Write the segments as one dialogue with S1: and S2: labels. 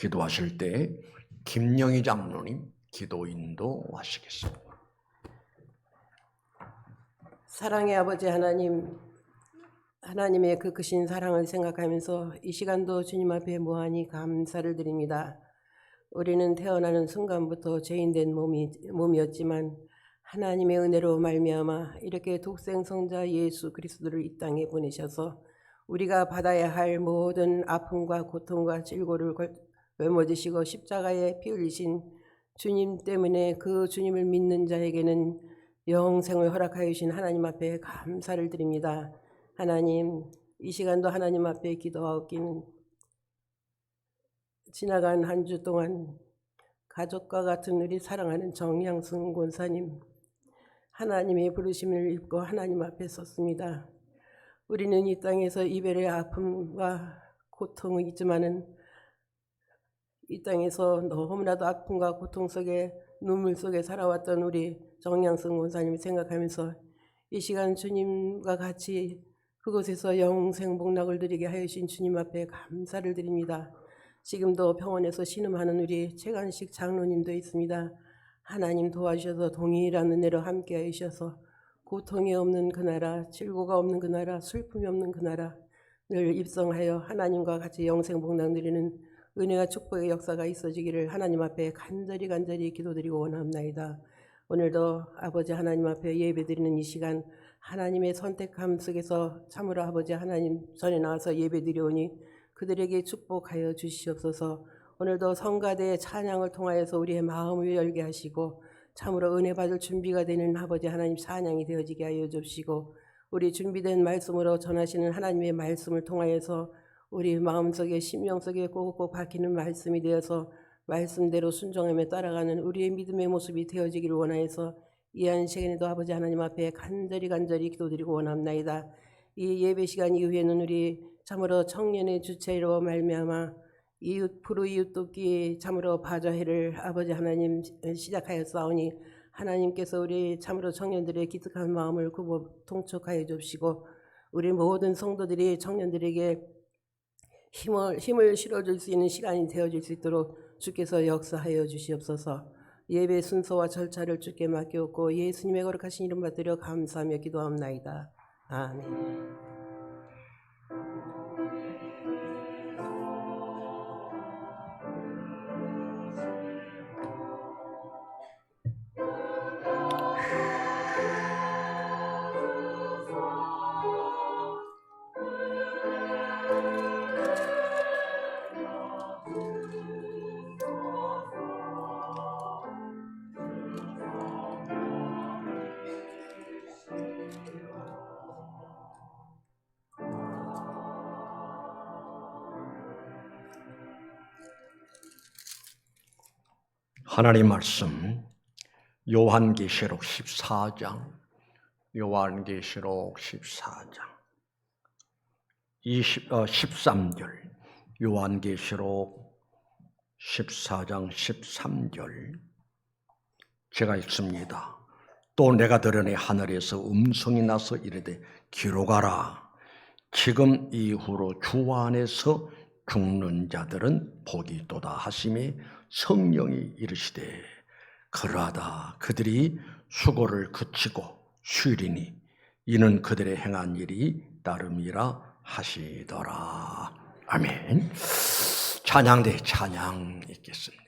S1: 기도하실 때 김영희 장로님 기도 인도하시겠습니다.
S2: 사랑의 아버지 하나님, 하나님의 그 크신 사랑을 생각하면서 이 시간도 주님 앞에 무한히 감사를 드립니다. 우리는 태어나는 순간부터 죄인된 몸이었지만 하나님의 은혜로 말미암아 이렇게 독생성자 예수 그리스도를 이 땅에 보내셔서 우리가 받아야 할 모든 아픔과 고통과 질고를 외모지시고 십자가에 피 흘리신 주님 때문에 그 주님을 믿는 자에게는 영생을 허락하여 주신 하나님 앞에 감사를 드립니다. 하나님, 이 시간도 하나님 앞에 기도하기는 지나간 한 주 동안 가족과 같은 우리 사랑하는 정양승 권사님, 하나님의 부르심을 입고 하나님 앞에 섰습니다. 우리는 이 땅에서 이별의 아픔과 고통이 있지만은 이 땅에서 너무나도 아픔과 고통 속에 눈물 속에 살아왔던 우리 정양승 권사님을 생각하면서 이 시간 주님과 같이 그곳에서 영생 복락을 누리게 하여 주신 주님 앞에 감사를 드립니다. 지금도 병원에서 신음하는 우리 최관식 장로님도 있습니다. 하나님 도와주셔서 동일한 은혜로 함께하여 주셔서 고통이 없는 그 나라, 질고가 없는 그 나라, 슬픔이 없는 그 나라 늘 입성하여 하나님과 같이 영생 복락 누리는 은혜와 축복의 역사가 있어지기를 하나님 앞에 간절히 기도드리고 원합나이다. 오늘도 아버지 하나님 앞에 예배드리는 이 시간 하나님의 선택함 속에서 참으로 아버지 하나님 전에 나와서 예배드리오니 그들에게 축복하여 주시옵소서. 오늘도 성가대의 찬양을 통하여서 우리의 마음을 열게 하시고 참으로 은혜 받을 준비가 되는 아버지 하나님 찬양이 되어지게 하여 주시고 우리 준비된 말씀으로 전하시는 하나님의 말씀을 통하여서 우리 마음속에 심령속에 꼭꼭 박히는 말씀이 되어서 말씀대로 순종하며 따라가는 우리의 믿음의 모습이 되어지기를 원하여서 이 한 시간에도 아버지 하나님 앞에 간절히 기도드리고 원합나이다. 이 예배 시간 이후에는 우리 참으로 청년의 주체로 말미암아 이웃 불우이웃 돕기 참으로 바자회를 아버지 하나님 시작하였사오니 하나님께서 우리 참으로 청년들의 기특한 마음을 굽어 통촉하여 주시고 우리 모든 성도들이 청년들에게 힘을 실어줄 수 있는 시간이 되어질 수 있도록 주께서 역사하여 주시옵소서. 예배 순서와 절차를 주께 맡겼고 예수님의 거룩하신 이름 받들여 감사하며 기도합나이다. 아멘.
S1: 하나님 말씀 요한계시록 14장 13절 요한계시록 14장 13절 제가 읽습니다. 또 내가 들으니 하늘에서 음성이 나서 이르되 기록하라. 지금 이후로 주 안에서 죽는 자들은 복이 있도다 하시매 성령이 이르시되 그러하다 그들이 수고를 그치고 쉬리니 이는 그들의 행한 일이 따름이라 하시더라. 아멘. 찬양대 찬양 읽겠습니다.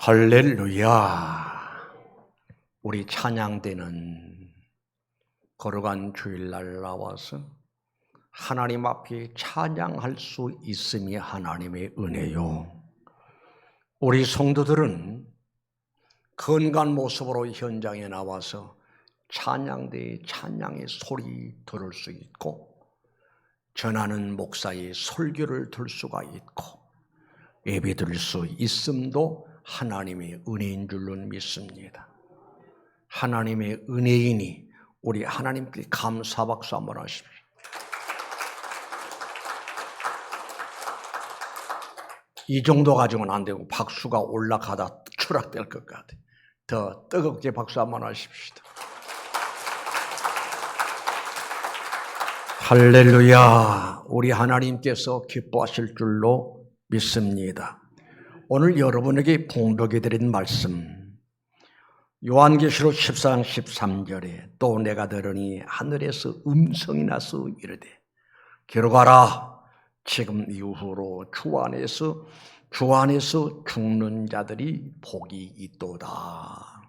S1: 할렐루야. 우리 찬양대는 걸어간 주일날 나와서 하나님 앞에 찬양할 수 있음이 하나님의 은혜요. 우리 성도들은 건강한 모습으로 현장에 나와서 찬양대의 찬양의 소리 들을 수 있고, 전하는 목사의 설교를 들을 수가 있고, 예배 드릴 수 있음도 하나님의 은혜인 줄로 믿습니다. 하나님의 은혜이니 우리 하나님께 감사 박수 한번 하십시오. 이 정도 가지고는 안 되고 박수가 올라가다 추락될 것 같아요. 더 뜨겁게 박수 한번 하십시오. 할렐루야. 우리 하나님께서 기뻐하실 줄로 믿습니다. 오늘 여러분에게 봉독해 드린 말씀, 요한계시록 14장 13절에 또 내가 들으니 하늘에서 음성이 나서 이르되 기록하라. 지금 이후로 주 안에서 죽는 자들이 복이 있도다.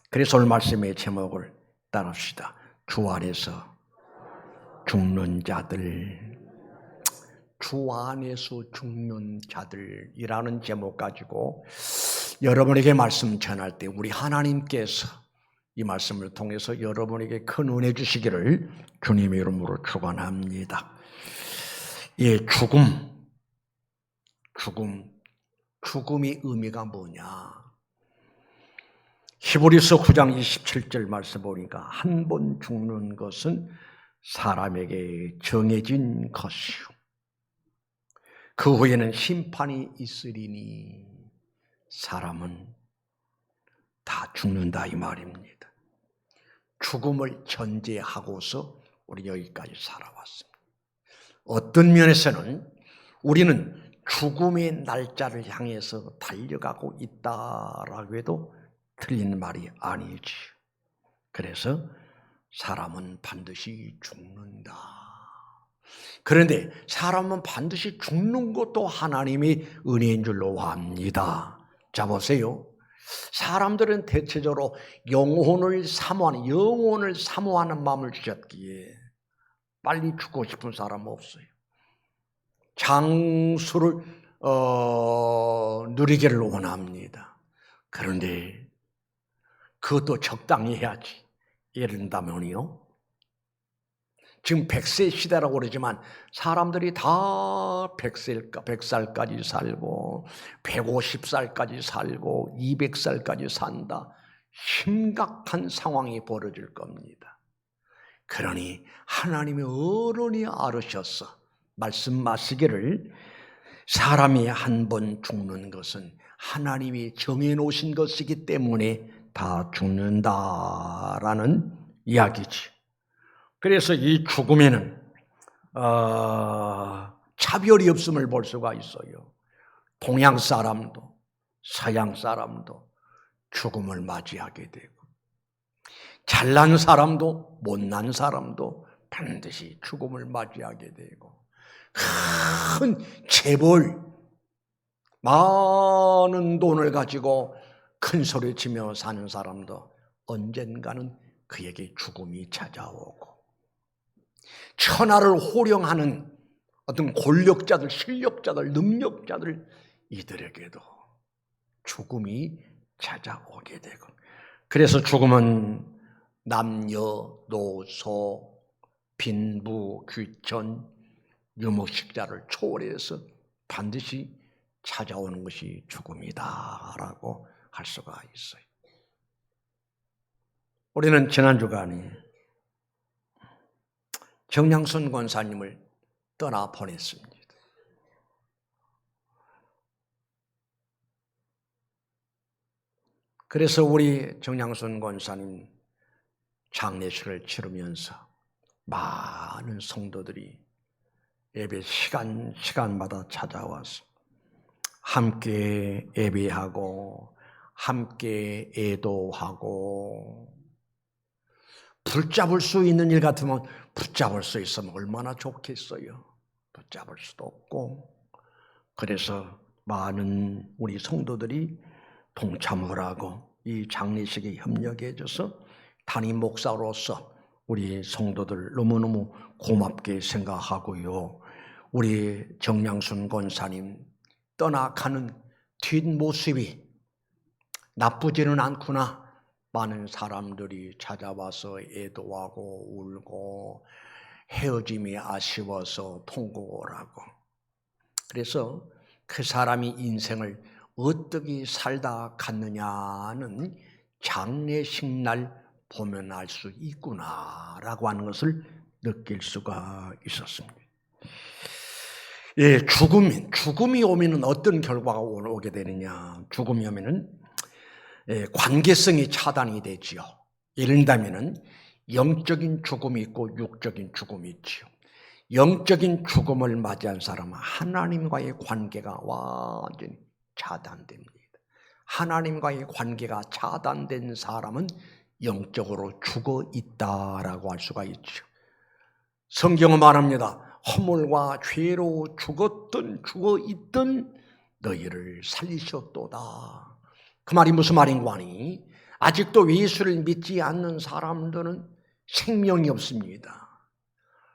S1: 그래서 오늘 말씀의 제목을 따릅시다. 주 안에서 죽는 자들, 주 안에서 죽는 자들이라는 제목 가지고 여러분에게 말씀 전할 때 우리 하나님께서 이 말씀을 통해서 여러분에게 큰 은혜 주시기를 주님의 이름으로 축원합니다. 예, 죽음의 의미가 뭐냐? 히브리서 9장 27절 말씀 보니까 한 번 죽는 것은 사람에게 정해진 것이요. 그 후에는 심판이 있으리니 사람은 다 죽는다 이 말입니다. 죽음을 전제하고서 우리 여기까지 살아왔습니다. 어떤 면에서는 우리는 죽음의 날짜를 향해서 달려가고 있다라고 해도 틀린 말이 아니지. 그래서 사람은 반드시 죽는다. 그런데 사람은 반드시 죽는 것도 하나님의 은혜인 줄로 압니다. 자 보세요. 사람들은 대체적으로 영혼을 사모하는 마음을 주셨기에 빨리 죽고 싶은 사람 없어요. 장수를 누리기를 원합니다. 그런데 그것도 적당히 해야지. 예를 든다면요, 지금 100세 시대라고 그러지만 사람들이 다 100살까지 살고 150살까지 살고 200살까지 산다. 심각한 상황이 벌어질 겁니다. 그러니 하나님의 어른이 아르셔서 말씀하시기를 사람이 한 번 죽는 것은 하나님이 정해놓으신 것이기 때문에 다 죽는다라는 이야기지. 그래서 이 죽음에는 차별이 없음을 볼 수가 있어요. 동양 사람도 서양 사람도 죽음을 맞이하게 되고, 잘난 사람도 못난 사람도 반드시 죽음을 맞이하게 되고, 큰 재벌, 많은 돈을 가지고 큰 소리치며 사는 사람도 언젠가는 그에게 죽음이 찾아오고, 천하를 호령하는 어떤 권력자들, 실력자들, 능력자들, 이들에게도 죽음이 찾아오게 되고, 그래서 죽음은 남녀, 노소, 빈부, 귀천, 유목식자를 초월해서 반드시 찾아오는 것이 죽음이다라고 할 수가 있어요. 우리는 지난 주간에 정량순 권사님을 떠나 보냈습니다. 그래서 우리 정량순 권사님 장례식을 치르면서 많은 성도들이 예배 시간마다 찾아와서 함께 예배하고 함께 애도하고, 붙잡을 수 있는 일 같으면 붙잡을 수 있으면 얼마나 좋겠어요. 붙잡을 수도 없고, 그래서 많은 우리 성도들이 동참을 하고 이 장례식에 협력해 줘서 담임 목사로서 우리 성도들 너무너무 고맙게 생각하고요. 우리 정량순 권사님 떠나가는 뒷모습이 나쁘지는 않구나. 많은 사람들이 찾아와서 애도하고 울고 헤어짐이 아쉬워서 통곡을 하고, 그래서 그 사람이 인생을 어떻게 살다 갔느냐는 장례식 날 보면 알 수 있구나라고 하는 것을 느낄 수가 있었습니다. 예, 죽음이 오면은 어떤 결과가 오게 되느냐? 죽음이 오면은 관계성이 차단이 되지요. 예를 들면은 영적인 죽음이 있고 육적인 죽음이 있지요. 영적인 죽음을 맞이한 사람은 하나님과의 관계가 완전히 차단됩니다. 하나님과의 관계가 차단된 사람은 영적으로 죽어 있다라고 할 수가 있죠. 성경은 말합니다. 허물과 죄로 죽어 있던 너희를 살리셨도다. 그 말이 무슨 말인가 하니, 아직도 예수를 믿지 않는 사람들은 생명이 없습니다.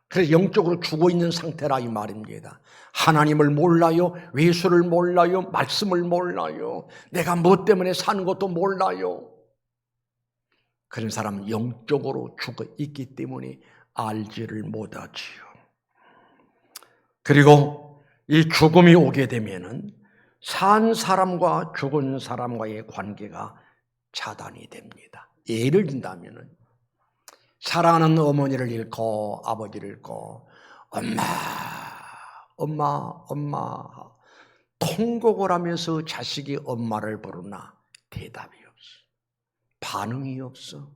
S1: 그래서 영적으로 죽어 있는 상태라 이 말입니다. 하나님을 몰라요, 예수를 몰라요, 말씀을 몰라요, 내가 무엇 때문에 사는 것도 몰라요. 그런 사람은 영적으로 죽어 있기 때문에 알지를 못하지요. 그리고 이 죽음이 오게 되면은 산 사람과 죽은 사람과의 관계가 차단이 됩니다. 예를 든다면은 사랑하는 어머니를 잃고 아버지를 잃고 엄마 엄마, 엄마 통곡을 하면서 자식이 엄마를 부르나 대답이 없어. 반응이 없어.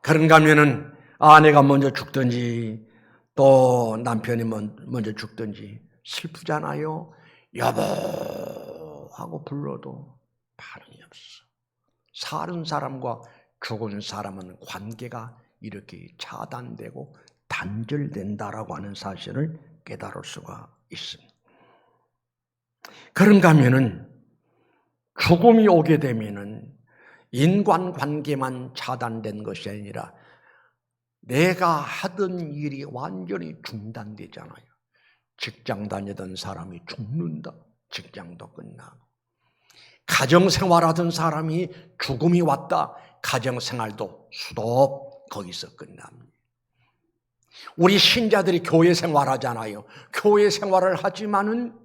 S1: 그런가 하면은 아내가 먼저 죽든지 또 남편이 먼저 죽든지 슬프잖아요. 여보 하고 불러도 반응이 없어. 사는 사람과 죽은 사람은 관계가 이렇게 차단되고 단절된다라고 하는 사실을 깨달을 수가 있습니다. 그런가 하면은 죽음이 오게 되면은 인간관계만 차단된 것이 아니라 내가 하던 일이 완전히 중단되잖아요. 직장 다니던 사람이 죽는다. 직장도 끝나고. 가정생활하던 사람이 죽음이 왔다. 가정생활도 수도 거기서 끝납니다. 우리 신자들이 교회 생활하잖아요. 교회 생활을 하지만은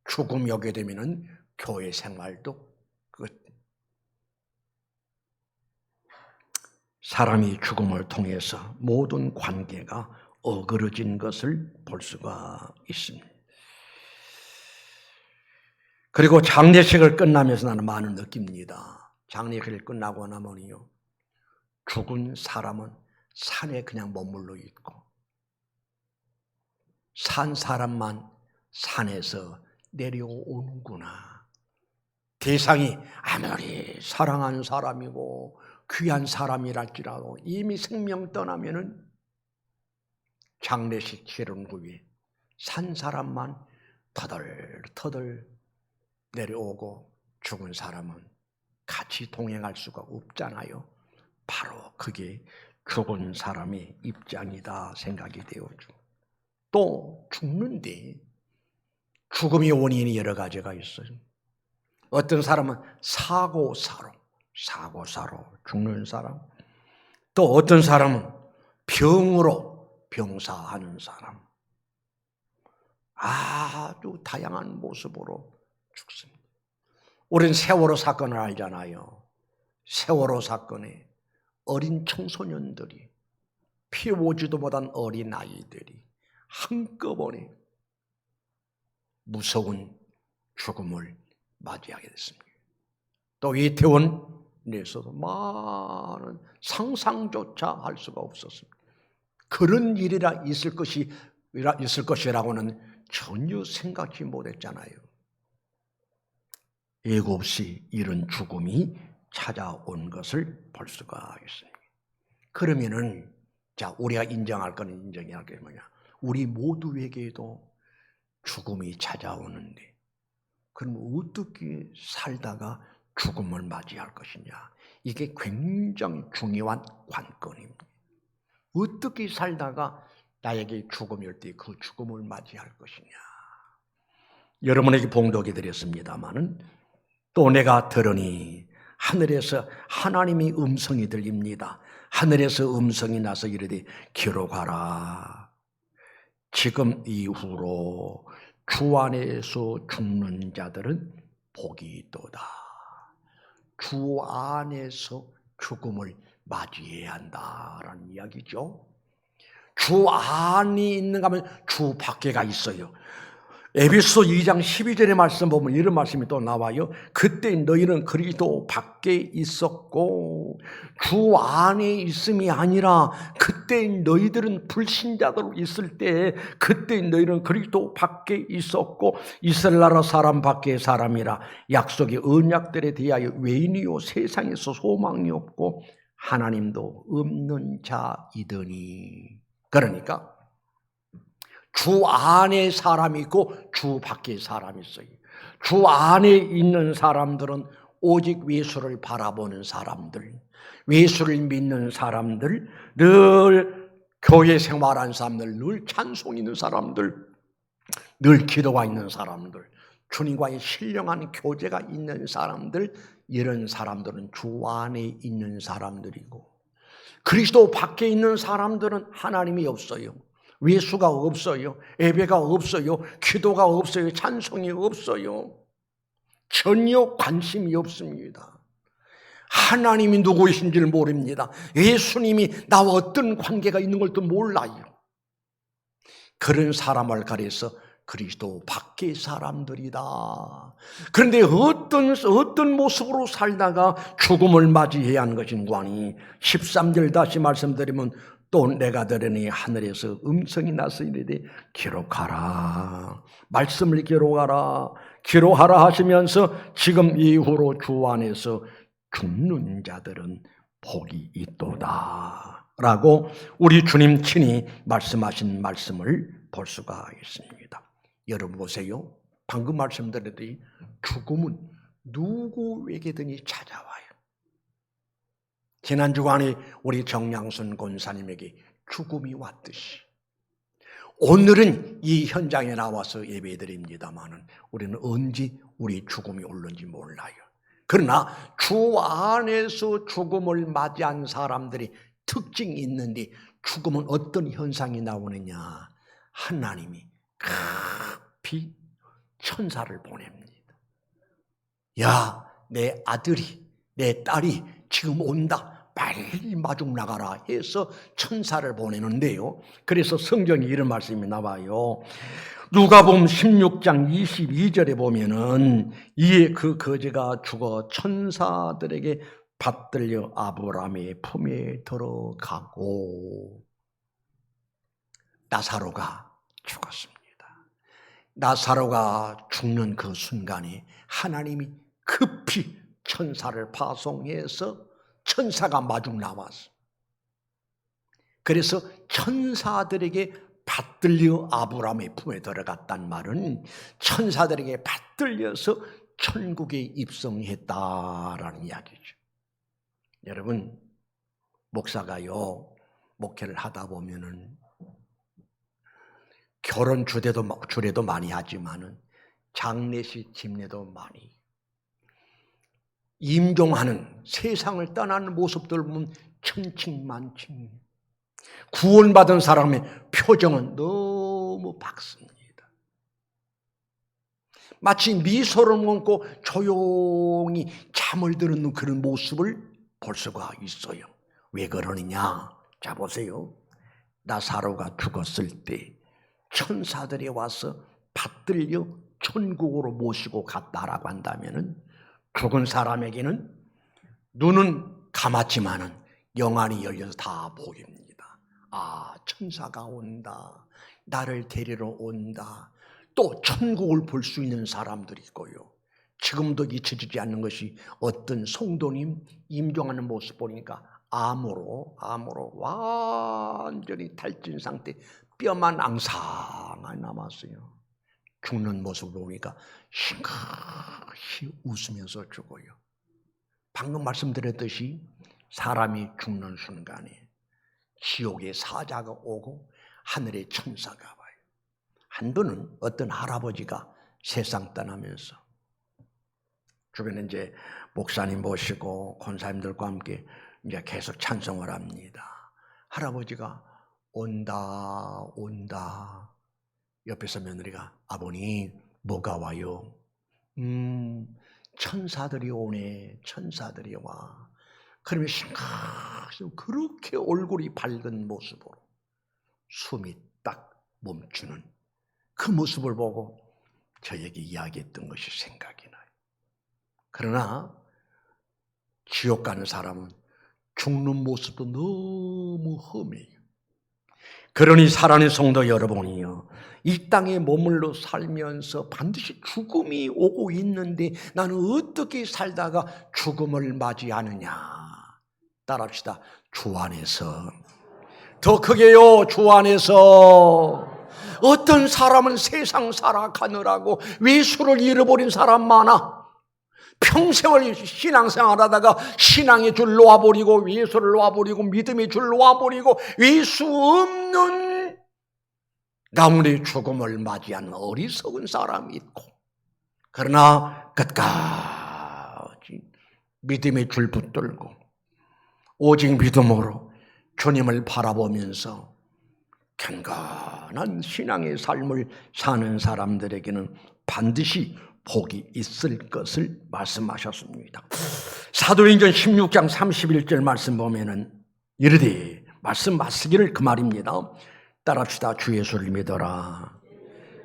S1: 죽음이 오게 되면은 교회 생활도 끝. 사람이 죽음을 통해서 모든 관계가 어그러진 것을 볼 수가 있습니다. 그리고 장례식을 끝나면서 나는 많은 느낍니다. 장례식을 끝나고 나면요, 죽은 사람은 산에 그냥 머물러 있고 산 사람만 산에서 내려오는구나. 대상이 아무리 사랑하는 사람이고 귀한 사람이랄지라도 이미 생명 떠나면은 장례식 치른 후에 산 사람만 터덜터덜 내려오고 죽은 사람은 같이 동행할 수가 없잖아요. 바로 그게 죽은 사람의 입장이다 생각이 되어죠. 또 죽는데 죽음의 원인이 여러 가지가 있어요. 어떤 사람은 사고사로 죽는 사람, 또 어떤 사람은 병으로 병사하는 사람, 아주 다양한 모습으로 죽습니다. 우리는 세월호 사건을 알잖아요. 세월호 사건에 어린 청소년들이 피워보지도 못한 어린 아이들이 한꺼번에 무서운 죽음을 맞이하게 됐습니다. 또 이태원에서도 많은 상상조차 할 수가 없었습니다. 그런 일이라 있을 것이라고는 전혀 생각지 못했잖아요. 예고 없이 이런 죽음이 찾아온 것을 볼 수가 있습니다. 그러면은 자, 우리가 인정할 거는 인정해야 할 게 뭐냐? 우리 모두에게도 죽음이 찾아오는데 그럼 어떻게 살다가 죽음을 맞이할 것이냐? 이게 굉장히 중요한 관건입니다. 어떻게 살다가 나에게 죽음이 올 때 그 죽음을 맞이할 것이냐? 여러분에게 봉독해 드렸습니다마는 또 내가 들으니 하늘에서 하나님의 음성이 들립니다. 하늘에서 음성이 나서 이르되 기록하라. 지금 이후로 주 안에서 죽는 자들은 복이 있도다. 주 안에서 죽음을 맞이해야 한다라는 이야기죠. 주 안이 있는가 하면 주 밖에가 있어요. 에베소 2장 12절의 말씀 보면 이런 말씀이 또 나와요. 그때 너희는 그리스도 밖에 있었고 주 안에 있음이 아니라 그때 너희들은 불신자들로 있을 때 그때 너희는 그리스도 밖에 있었고 이스라엘 나라 사람 밖에 사람이라 약속의 언약들에 대하여 외인이요 세상에서 소망이 없고 하나님도 없는 자이더니. 그러니까 주 안에 사람이 있고 주 밖에 사람이 있어요. 주 안에 있는 사람들은 오직 예수를 바라보는 사람들, 예수를 믿는 사람들, 늘 교회 생활하는 사람들, 늘 찬송 있는 사람들, 늘 기도가 있는 사람들, 주님과의 신령한 교제가 있는 사람들, 이런 사람들은 주 안에 있는 사람들이고 그리스도 밖에 있는 사람들은 하나님이 없어요. 예수가 없어요. 예배가 없어요. 기도가 없어요. 찬송이 없어요. 전혀 관심이 없습니다. 하나님이 누구이신지를 모릅니다. 예수님이 나와 어떤 관계가 있는 것도 몰라요. 그런 사람을 가려서 그리스도 밖의 사람들이다. 그런데 어떤 모습으로 살다가 죽음을 맞이해야 하는 것인가 하니 13절 다시 말씀드리면 또 내가 들으니 하늘에서 음성이 나서 이르되 기록하라. 말씀을 기록하라 하시면서 지금 이후로 주 안에서 죽는 자들은 복이 있도다 라고 우리 주님 친히 말씀하신 말씀을 볼 수가 있습니다. 여러분 보세요. 방금 말씀드렸듯이 죽음은 누구에게든지 찾아와요. 지난 주간에 우리 정양순 권사님에게 죽음이 왔듯이 오늘은 이 현장에 나와서 예배드립니다마는 우리는 언제 우리 죽음이 올는지 몰라요. 그러나 주 안에서 죽음을 맞이한 사람들이 특징이 있는데 죽음은 어떤 현상이 나오느냐? 하나님이 급히 천사를 보냅니다. 야, 내 아들이, 내 딸이 지금 온다. 빨리 마중 나가라 해서 천사를 보내는데요. 그래서 성경에 이런 말씀이 나와요. 누가복음 16장 22절에 보면은 이에 그 거지가 죽어 천사들에게 받들려 아브라함의 품에 들어가고 나사로가 죽었습니다. 나사로가 죽는 그 순간에 하나님이 급히 천사를 파송해서 천사가 마중 나왔어. 그래서 천사들에게 받들려 아브라함의 품에 들어갔단 말은 천사들에게 받들려서 천국에 입성했다라는 이야기죠. 여러분, 목사가요, 목회를 하다 보면은 결혼 주례도 많이 하지만은 장례식 집례도 많이 임종하는 세상을 떠나는 모습들 보면 천칭만칭. 구원받은 사람의 표정은 너무 밝습니다. 마치 미소를 머금고 조용히 잠을 드는 그런 모습을 볼 수가 있어요. 왜 그러느냐? 자, 보세요. 나사로가 죽었을 때 천사들이 와서 받들려 천국으로 모시고 갔다라고 한다면은 죽은 사람에게는 눈은 감았지만은 영안이 열려서 다 보입니다. 아, 천사가 온다. 나를 데리러 온다. 또 천국을 볼 수 있는 사람들이 있고요. 지금도 잊혀지지 않는 것이 어떤 성도님 임종하는 모습 보니까 암으로 완전히 탈진 상태, 뼈만 앙상하게 남았어요. 죽는 모습을 보니까 싱긋이 웃으면서 죽어요. 방금 말씀드렸듯이 사람이 죽는 순간에 지옥의 사자가 오고 하늘의 천사가 와요. 한 번은 어떤 할아버지가 세상 떠나면서 주변에 이제 목사님 모시고 권사님들과 함께 이제 계속 찬송을 합니다. 할아버지가 온다 온다. 옆에서 며느리가 아버님 뭐가 와요? 천사들이 오네. 천사들이 와. 그러면 그렇게 얼굴이 밝은 모습으로 숨이 딱 멈추는 그 모습을 보고 저에게 이야기했던 것이 생각이 나요. 그러나 지옥 가는 사람은 죽는 모습도 너무 험해요. 그러니 사랑하는 성도 여러분이요, 이 땅에 머물러 살면서 반드시 죽음이 오고 있는데 나는 어떻게 살다가 죽음을 맞이하느냐? 따라합시다. 주 안에서. 더 크게요. 주 안에서. 어떤 사람은 세상 살아가느라고 외수를 잃어버린 사람 많아. 평생을 신앙생활하다가 신앙의 줄 놓아버리고 외수를 놓아버리고 믿음의 줄 놓아버리고 외수 없는 가문의 죽음을 맞이한 어리석은 사람이 있고, 그러나 끝까지 믿음의 줄 붙들고 오직 믿음으로 주님을 바라보면서 경건한 신앙의 삶을 사는 사람들에게는 반드시 복이 있을 것을 말씀하셨습니다. 사도행전 16장 31절 말씀 보면은 이르되, 말씀 맞으기를 그 말입니다. 따라합시다. 주 예수를 믿어라.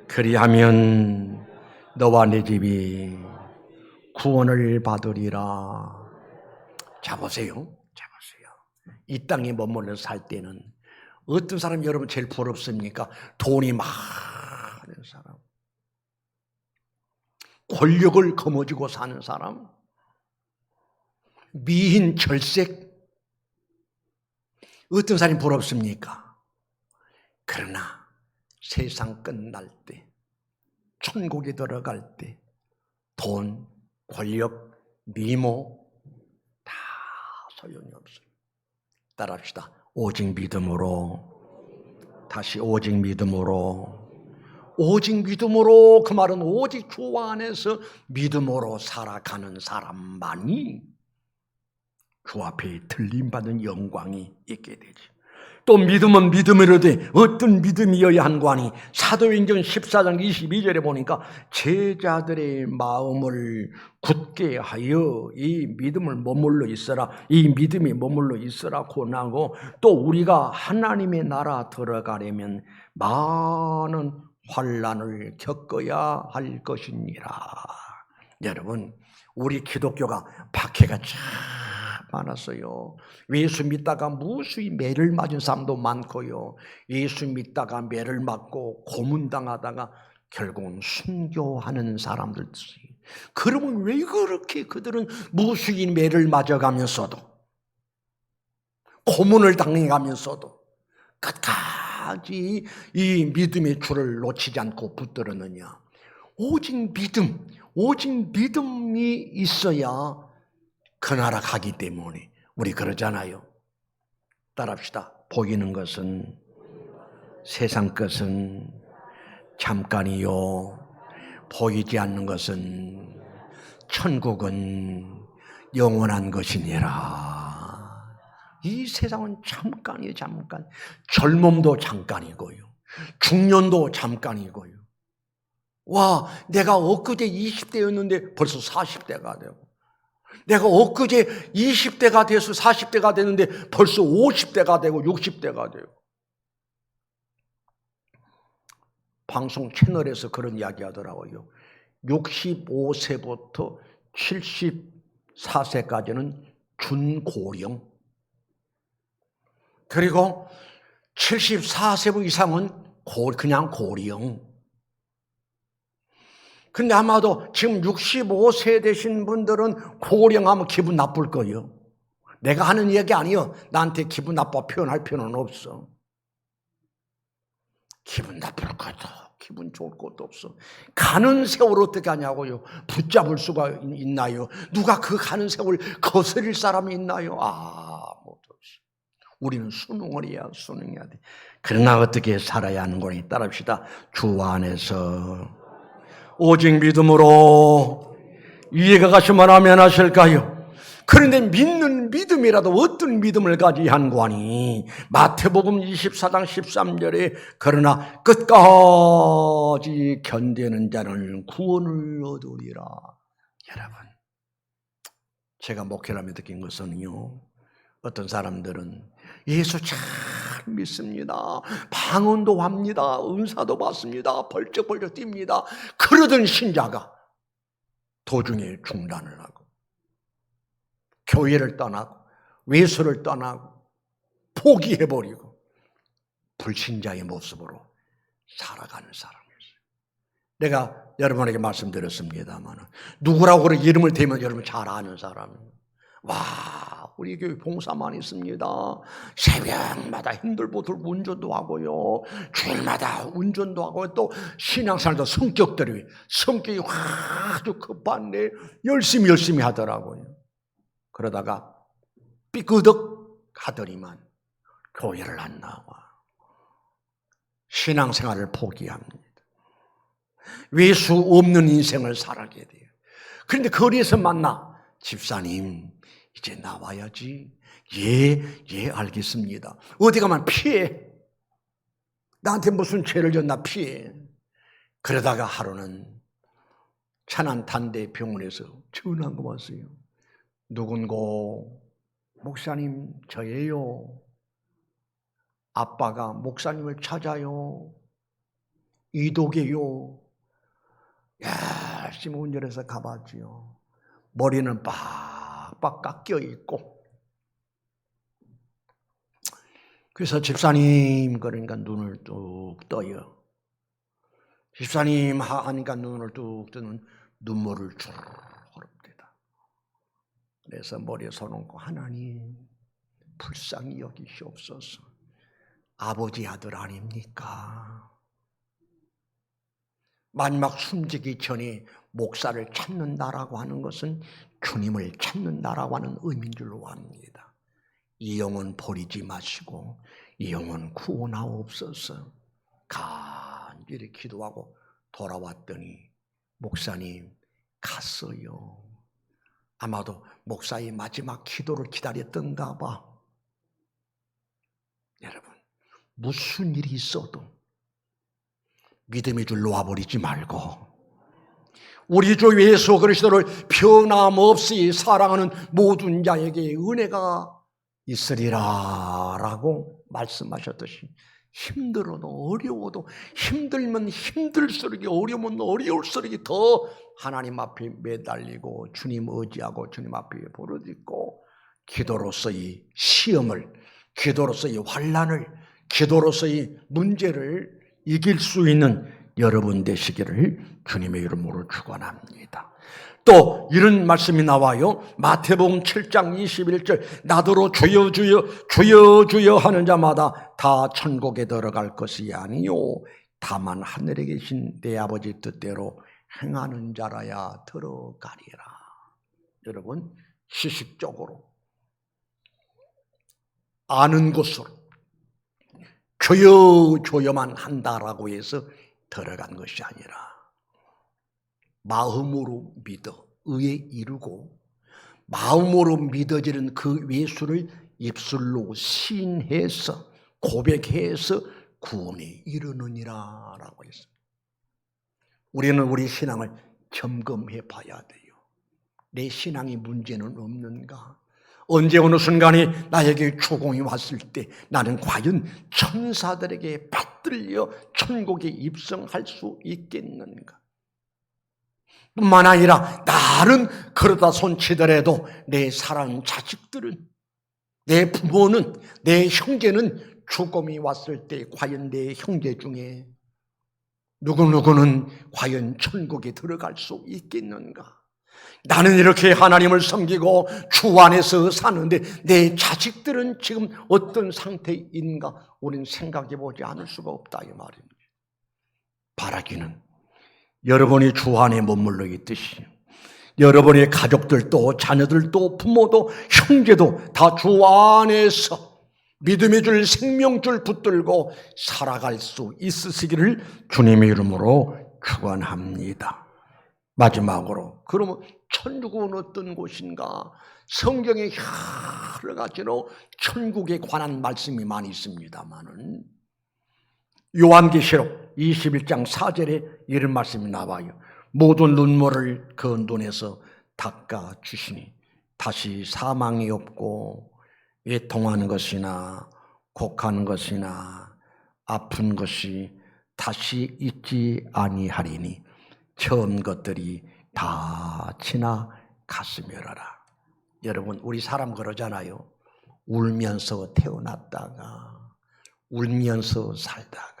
S1: 그리하면 너와 내 집이 구원을 받으리라. 자 보세요. 이 땅에 머물러 살 때는 어떤 사람이 여러분 제일 부럽습니까? 돈이 많은 사람, 권력을 거머쥐고 사는 사람, 미인 절색, 어떤 사람이 부럽습니까? 그러나 세상 끝날 때, 천국에 들어갈 때 돈, 권력, 미모 다 소용이 없어요. 따라합시다. 오직 믿음으로, 다시 오직 믿음으로, 오직 믿음으로, 그 말은 오직 주 안에서 믿음으로 살아가는 사람만이 주 앞에 들림받는 영광이 있게 되지. 또 믿음은 믿음이로되 어떤 믿음이어야 한거니 사도행전 14장 22절에 보니까 제자들의 마음을 굳게 하여 이 믿음을 머물러 있어라, 이 믿음이 머물러 있어라 고나고, 또 우리가 하나님의 나라 들어가려면 많은 환난을 겪어야 할 것이니라. 여러분, 우리 기독교가 박해가 참 많았어요. 예수 믿다가 무수히 매를 맞은 사람도 많고요. 예수 믿다가 매를 맞고 고문당하다가 결국은 순교하는 사람들도 있어요. 그러면 왜 그렇게 그들은 무수히 매를 맞아가면서도 고문을 당해가면서도 끝까지 이 믿음의 줄을 놓치지 않고 붙들었느냐? 오직 믿음, 오직 믿음이 있어야 그 나라 가기 때문에 우리 그러잖아요. 따라합시다. 보이는 것은, 세상 것은 잠깐이요, 보이지 않는 것은, 천국은 영원한 것이니라. 이 세상은 잠깐이에요. 잠깐. 젊음도 잠깐이고요, 중년도 잠깐이고요. 와, 내가 엊그제 20대였는데 벌써 40대가 되고, 내가 엊그제 20대가 돼서 40대가 됐는데 벌써 50대가 되고 60대가 되고. 방송 채널에서 그런 이야기 하더라고요. 65세부터 74세까지는 준고령, 그리고 74세 이상은 그냥 고령. 근데 아마도 지금 65세 되신 분들은 고령하면 기분 나쁠 거예요. 내가 하는 이야기 아니에요. 나한테 기분 나빠 표현할 필요는 없어. 기분 나쁠 것도 기분 좋을 것도 없어. 가는 세월 어떻게 하냐고요. 붙잡을 수가 있나요? 누가 그 가는 세월 거스릴 사람이 있나요? 못 없어. 우리는 순응을 순응해야 돼. 그러나 어떻게 살아야 하는 거니? 따라합시다. 주 안에서 오직 믿음으로 이해가 가시면 하면 하실까요? 그런데 믿는 믿음이라도 어떤 믿음을 가지야 한거니? 마태복음 24장 13절에 그러나 끝까지 견디는 자는 구원을 얻으리라. 여러분, 제가 목회를 하며 느낀 것은요, 어떤 사람들은 예수 잘 믿습니다, 방언도 합니다, 은사도 받습니다, 벌쩍벌쩍 뜁니다. 그러던 신자가 도중에 중단을 하고 교회를 떠나고 외수를 떠나고 포기해버리고 불신자의 모습으로 살아가는 사람이었어요. 내가 여러분에게 말씀드렸습니다만 누구라고 그런 이름을 대면 여러분 잘 아는 사람이에요. 와, 우리 교회 봉사만 있습니다. 새벽마다 힘들고 들고 운전도 하고요, 주일마다 운전도 하고, 또 신앙생활도 성격이 아주 급한데 열심히 하더라고요. 그러다가 삐끄덕 하더니만 교회를 안 나와 신앙생활을 포기합니다. 외수 없는 인생을 살게 돼요. 그런데 거리에서 만나, 집사님 이제 나와야지. 예 알겠습니다. 어디 가면 피해. 나한테 무슨 죄를 졌나 피해. 그러다가 하루는 천안 단대 병원에서 전화가 왔어요. 누군고? 목사님 저예요. 아빠가 목사님을 찾아요. 이도계요. 열심히 운전해서 가봤지요. 머리는 빡빡 깎여 있고. 그래서 집사님 그러니까 눈을 뚝 떠요. 집사님 하니까 눈을 뚝 뜨는 눈물을 주르륵 흐릅니다. 그래서 머리에 손 얹고 하나님 불쌍히 여기시옵소서. 아버지 아들 아닙니까? 마지막 숨지기 전에 목사를 찾는다라고 하는 것은 주님을 찾는다라고 하는 의미인 줄로 압니다. 이 영혼 버리지 마시고 이 영혼 구원하옵소서. 간절히 기도하고 돌아왔더니 목사님 갔어요. 아마도 목사의 마지막 기도를 기다렸던가 봐. 여러분, 무슨 일이 있어도 믿음의 줄 놓아버리지 말고 우리 주 예수 그리스도를 변함없이 사랑하는 모든 자에게 은혜가 있으리라 라고 말씀하셨듯이 힘들어도 어려워도 힘들면 힘들수록 어려우면 어려울수록 더 하나님 앞에 매달리고 주님 의지하고 주님 앞에 부르짖고 기도로서의 시험을, 기도로서의 환난을, 기도로서의 문제를 이길 수 있는 여러분 되시기를 주님의 이름으로 축원합니다. 또 이런 말씀이 나와요. 마태복음 7장 21절 나더러 주여 주여 주여 주여 하는 자마다 다 천국에 들어갈 것이 아니요 다만 하늘에 계신 내 아버지 뜻대로 행하는 자라야 들어가리라. 여러분, 시식적으로 아는 것으로 주여 주여만 한다라고 해서 들어간 것이 아니라 마음으로 믿어 의에 이르고 마음으로 믿어지는 그 예수를 입술로 시인해서 고백해서 구원에 이르느니라 라고 했습니다. 우리는 우리 신앙을 점검해 봐야 돼요. 내 신앙의 문제는 없는가? 언제 어느 순간에 나에게 추공이 왔을 때 나는 과연 천사들에게 받들려 천국에 입성할 수 있겠는가? 뿐만 아니라 나는 그러다 손치더라도 내 사랑하는 자식들은, 내 부모는, 내 형제는 죽음이 왔을 때 과연 내 형제 중에 누구누구는 과연 천국에 들어갈 수 있겠는가? 나는 이렇게 하나님을 섬기고 주 안에서 사는데 내 자식들은 지금 어떤 상태인가? 우리는 생각해 보지 않을 수가 없다 이 말입니다. 바라기는 여러분이 주 안에 머물러 있듯이 여러분의 가족들도 자녀들도 부모도 형제도 다 주 안에서 믿음의 줄 생명줄 붙들고 살아갈 수 있으시기를 주님의 이름으로 축원합니다. 마지막으로 그러면 천국은 어떤 곳인가? 성경에 여러 가지로 천국에 관한 말씀이 많이 있습니다만은 요한계시록 21장 4절에 이런 말씀이 나와요. 모든 눈물을 그 눈에서 닦아주시니 다시 사망이 없고 애통하는 것이나 곡하는 것이나 아픈 것이 다시 있지 아니하리니 처음 것들이 다 지나갔으며라. 여러분, 우리 사람 그러잖아요. 울면서 태어났다가 울면서 살다가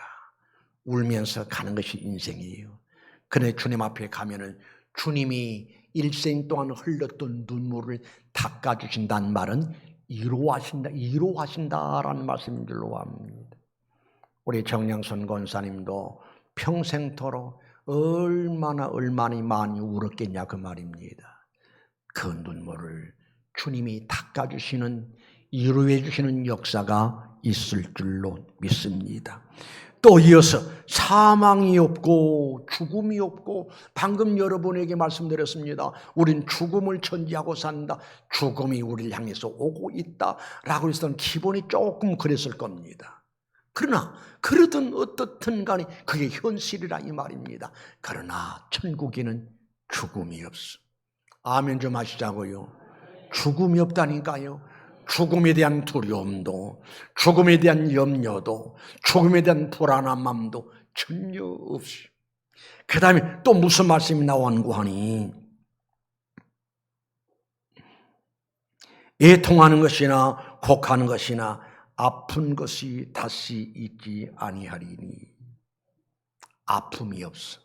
S1: 울면서 가는 것이 인생이에요. 그런데 주님 앞에 가면은 주님이 일생 동안 흘렸던 눈물을 닦아주신다는 말은 이로하신다라는 말씀인 줄로 압니다. 우리 정량선 권사님도 평생토록 얼마나 많이 울었겠냐 그 말입니다. 그 눈물을 주님이 닦아주시는, 위로해 주시는 역사가 있을 줄로 믿습니다. 또 이어서 사망이 없고 죽음이 없고, 방금 여러분에게 말씀드렸습니다. 우린 죽음을 전제하고 산다. 죽음이 우리를 향해서 오고 있다라고 했던 기본이 조금 그랬을 겁니다. 그러나 그러든 어떻든 간에 그게 현실이라 이 말입니다. 그러나 천국에는 죽음이 없어. 아멘 좀 하시자고요. 죽음이 없다니까요. 죽음에 대한 두려움도, 죽음에 대한 염려도, 죽음에 대한 불안한 마음도 전혀 없이. 그 다음에 또 무슨 말씀이 나왔고 하니, 애통하는 것이나 곡하는 것이나 아픈 것이 다시 있지 아니하리니. 아픔이 없어.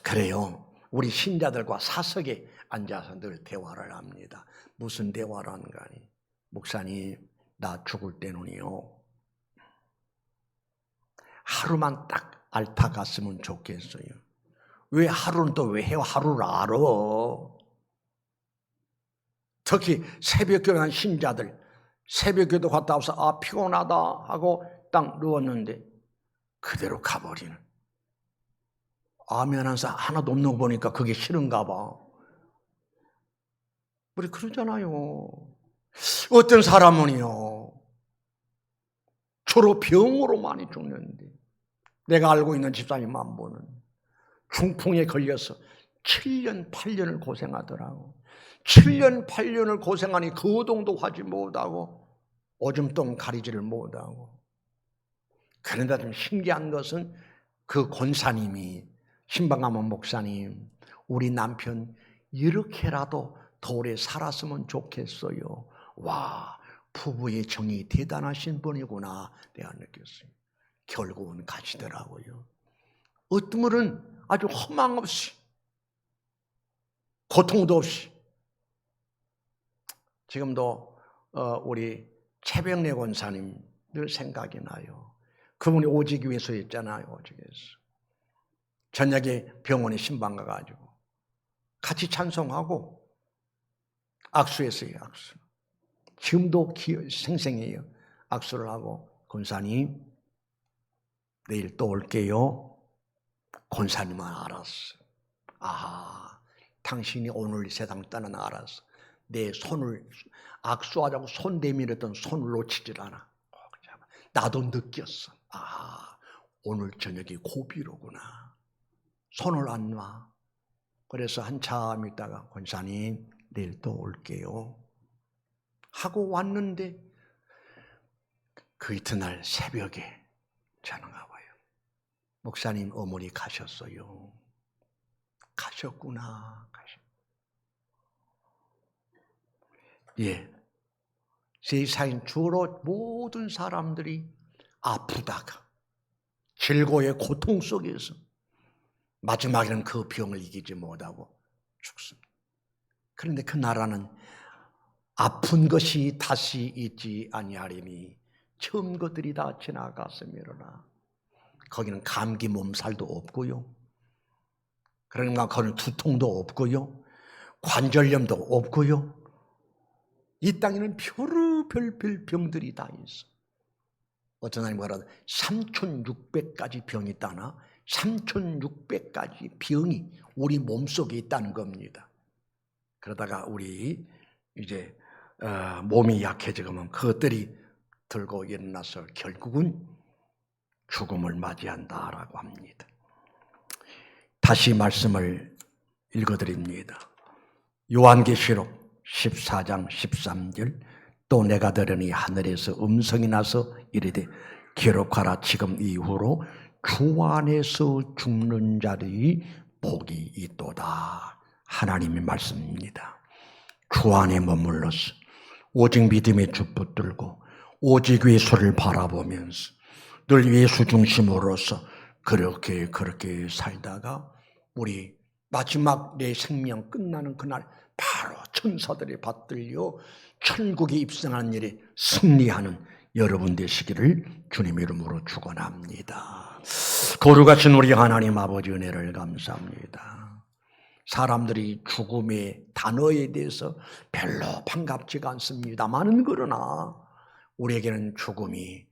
S1: 그래요, 우리 신자들과 사석에 앉아서 늘 대화를 합니다. 무슨 대화를 하는가 하니, 목사님, 나 죽을 때는요, 하루만 딱 알타 갔으면 좋겠어요. 왜 하루는 또 왜 하루를 알아? 특히 새벽교회 한 신자들, 새벽교회도 갔다 와서 아 피곤하다 하고 딱 누웠는데 그대로 가버리는. 아멘 한 사람 하나도 없는 거 보니까 그게 싫은가 봐. 우리 그러잖아요. 어떤 사람은요, 주로 병으로 많이 죽는데, 내가 알고 있는 집사님 한 분은 중풍에 걸려서 7년 8년을 고생하더라고. 7년 8년을 고생하니 거동도 하지 못하고 오줌똥 가리지를 못하고. 그런데 좀 신기한 것은 그 권사님이, 신방가문 목사님, 우리 남편 이렇게라도 더 오래 살았으면 좋겠어요. 와, 부부의 정이 대단하신 분이구나 내가 느꼈어요. 결국은 가시더라고요. 어떤 분은 아주 허망 없이, 고통도 없이. 지금도 우리 최병래 권사님 늘 생각이 나요. 그분이 오직위에서였잖아요. 오직에서 저녁에 병원에 신방 가가지고 같이 찬송하고 악수했어요. 악수. 지금도 생생해요. 악수를 하고, 권사님 내일 또 올게요. 권사님은 알았어. 아하, 당신이 오늘 세상 떠나는 알았어. 내 손을 악수하자고 손 내밀었던 손을 놓치질 않아. 나도 느꼈어. 아, 오늘 저녁이 고비로구나. 손을 안 놔. 그래서 한참 있다가 권사님 내일 또 올게요 하고 왔는데, 그 이튿날 새벽에 전화가 와요. 목사님 어머니 가셨어요. 가셨구나. 예, 세상에 주로 모든 사람들이 아프다가 질고의 고통 속에서 마지막에는 그 병을 이기지 못하고 죽습니다. 그런데 그 나라는 아픈 것이 다시 있지 아니하리니 처음 것들이 다 지나갔으므로나. 거기는 감기 몸살도 없고요, 그러니까 거기는 두통도 없고요, 관절염도 없고요. 이 땅에는 별별 병들이 다 있어. 어떤 사람이 뭐라도 3,600가지 병이 있다나 3,600가지 병이 우리 몸속에 있다는 겁니다. 그러다가 우리 이제 몸이 약해지면 그것들이 들고 일어나서 결국은 죽음을 맞이한다라고 합니다. 다시 말씀을 읽어드립니다. 요한계시록 14장 13절, 또 내가 들으니 하늘에서 음성이 나서 이르되 기록하라, 지금 이후로 주 안에서 죽는 자들이 복이 있도다. 하나님의 말씀입니다. 주 안에 머물러서 오직 믿음의 주 붙들고 오직 예수를 바라보면서 늘 예수 중심으로서 그렇게 살다가 우리 마지막 내 생명 끝나는 그날 바로 천사들이 받들려 천국에 입성하는 일에 승리하는 여러분 되시기를 주님 이름으로 축원합니다. 거룩하신 우리 하나님 아버지 은혜를 감사합니다. 사람들이 죽음의 단어에 대해서 별로 반갑지가 않습니다만은 그러나 우리에게는 죽음이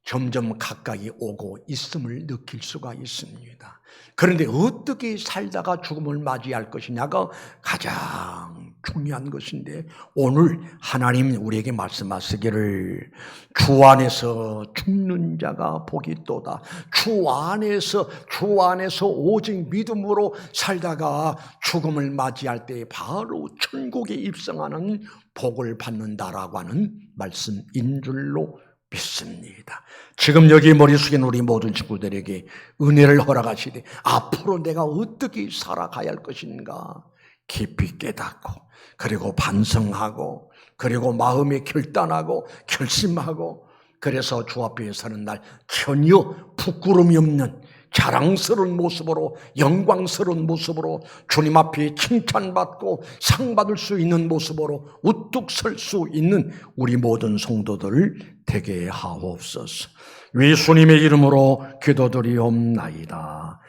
S1: 점점 가까이 오고 있음을 느낄 수가 있습니다. 그런데 어떻게 살다가 죽음을 맞이할 것이냐가 가장 중요한 것인데, 오늘 하나님 우리에게 말씀하시기를 주 안에서 죽는 자가 복이 있도다. 주 안에서 오직 믿음으로 살다가 죽음을 맞이할 때 바로 천국에 입성하는 복을 받는다라고 하는 말씀인 줄로 믿습니다. 지금 여기 머리 숙인 우리 모든 친구들에게 은혜를 허락하시되 앞으로 내가 어떻게 살아가야 할 것인가 깊이 깨닫고 그리고 반성하고 그리고 마음에 결단하고 결심하고 그래서 주 앞에 서는 날 전혀 부끄러움이 없는 자랑스러운 모습으로 영광스러운 모습으로 주님 앞에 칭찬받고 상 받을 수 있는 모습으로 우뚝 설 수 있는 우리 모든 성도들 되게 하옵소서. 예수님의 이름으로 기도드리옵나이다.